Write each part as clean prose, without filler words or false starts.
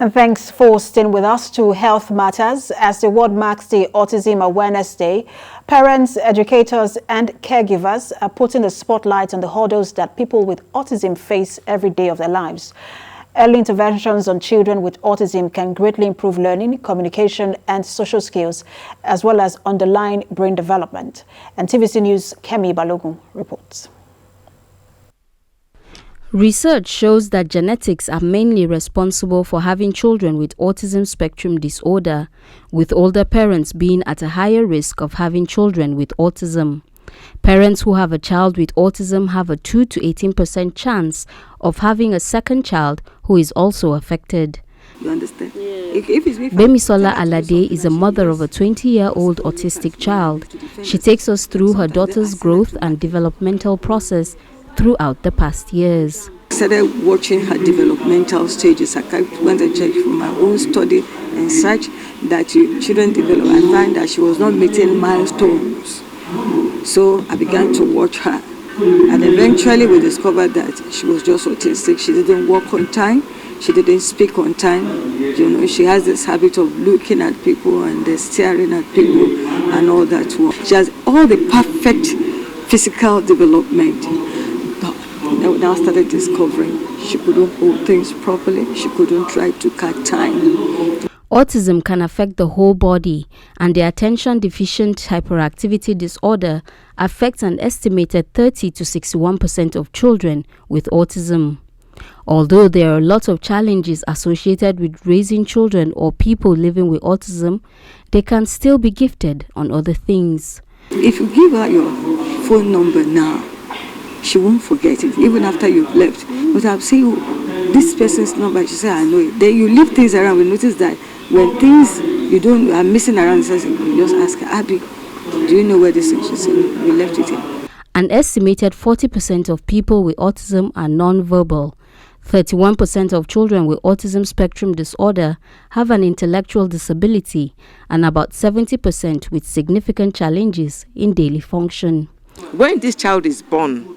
And thanks for staying with us to Health Matters. As the world marks the Autism Awareness Day, parents, educators and caregivers are putting the spotlight on the hurdles that people with autism face every day of their lives. Early interventions on children with autism can greatly improve learning, communication and social skills, as well as underlying brain development. And TVC News' Kemi Balogun reports. Research shows that genetics are mainly responsible for having children with autism spectrum disorder, with older parents being at a higher risk of having children with autism. Parents who have a child with autism have a 2 to 18% chance of having a second child who is also affected. You understand? Yeah. Bemisola Alade is a mother of a 20-year-old autistic child. She takes us through her daughter's growth and developmental process throughout the past years. I started watching her developmental stages. I went and checked from my own study and such that children develop. I found that she was not meeting milestones. So I began to watch her. And eventually we discovered that she was just autistic. She didn't walk on time. She didn't speak on time. You know, she has this habit of looking at people and staring at people and all that. She has all the perfect physical development. I now started discovering she couldn't hold things properly. She couldn't try to cut time. Autism can affect the whole body, and the attention deficient hyperactivity disorder affects an estimated 30 to 61% of children with autism. Although there are a lot of challenges associated with raising children or people living with autism, they can still be gifted on other things. If you give her your phone number now, she won't forget it, even after you've left. But I'll say, this person's number, she said, I know it. Then you leave things around, we notice that when things you don't are missing around, you just ask her, Abby, do you know where this is? She said, we left it here. An estimated 40% of people with autism are non-verbal. 31% of children with autism spectrum disorder have an intellectual disability, and about 70% with significant challenges in daily function. When this child is born,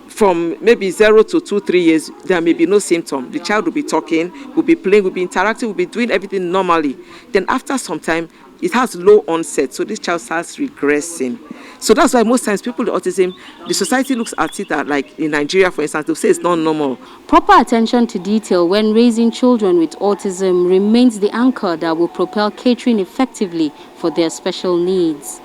from maybe 0 to 2-3 years, there may be no symptom. The child will be talking, will be playing, will be interacting, will be doing everything normally. Then after some time, it has low onset, so this child starts regressing. So that's why most times people with autism, the society looks at it like in Nigeria, for instance, they'll say it's not normal. Proper attention to detail when raising children with autism remains the anchor that will propel catering effectively for their special needs.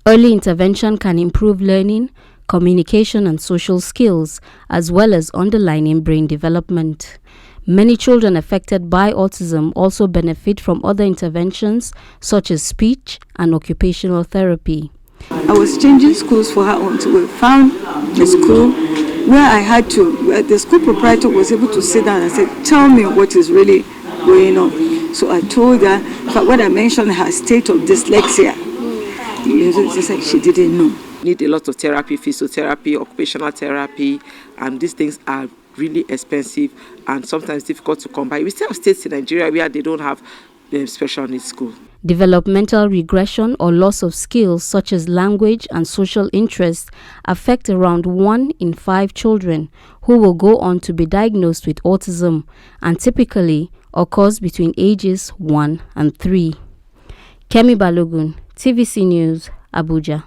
Early intervention can improve learning, communication and social skills, as well as underlying brain development. Many children affected by autism also benefit from other interventions such as speech and occupational therapy. I was changing schools for her until we found a school where I had to, the school proprietor was able to sit down and say, tell me what is really going on. So I told her, when I mentioned her state of dyslexia, she said she didn't know. Need a lot of therapy, physiotherapy, occupational therapy, and these things are really expensive and sometimes difficult to come by. We still have states in Nigeria where they don't have special needs school. Developmental regression or loss of skills such as language and social interests affect around 1 in 5 children who will go on to be diagnosed with autism, and typically occurs between ages 1 and 3. Kemi Balogun, TVC News, Abuja.